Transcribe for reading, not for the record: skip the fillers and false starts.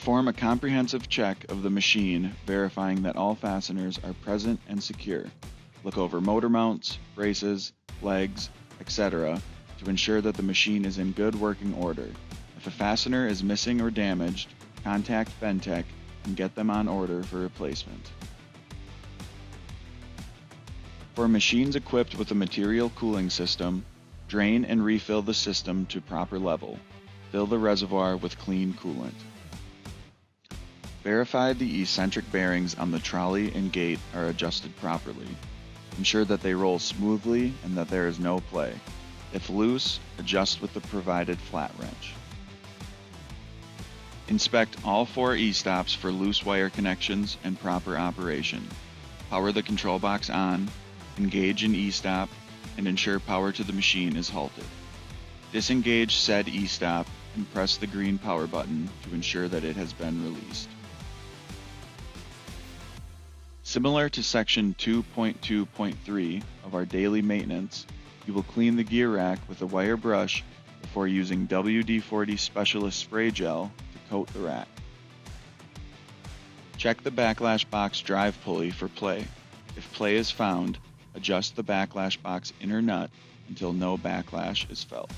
Perform a comprehensive check of the machine, verifying that all fasteners are present and secure. Look over motor mounts, braces, legs, etc. to ensure that the machine is in good working order. If a fastener is missing or damaged, contact Bentech and get them on order for replacement. For machines equipped with a material cooling system, drain and refill the system to proper level. Fill the reservoir with clean coolant. Verify the eccentric bearings on the trolley and gate are adjusted properly. Ensure that they roll smoothly and that there is no play. If loose, adjust with the provided flat wrench. Inspect all 4 e-stops for loose wire connections and proper operation. Power the control box on, engage an e-stop, and ensure power to the machine is halted. Disengage said e-stop and press the green power button to ensure that it has been released. Similar to section 2.2.3 of our daily maintenance, you will clean the gear rack with a wire brush before using WD-40 Specialist Spray Gel to coat the rack. Check the backlash box drive pulley for play. If play is found, adjust the backlash box inner nut until no backlash is felt.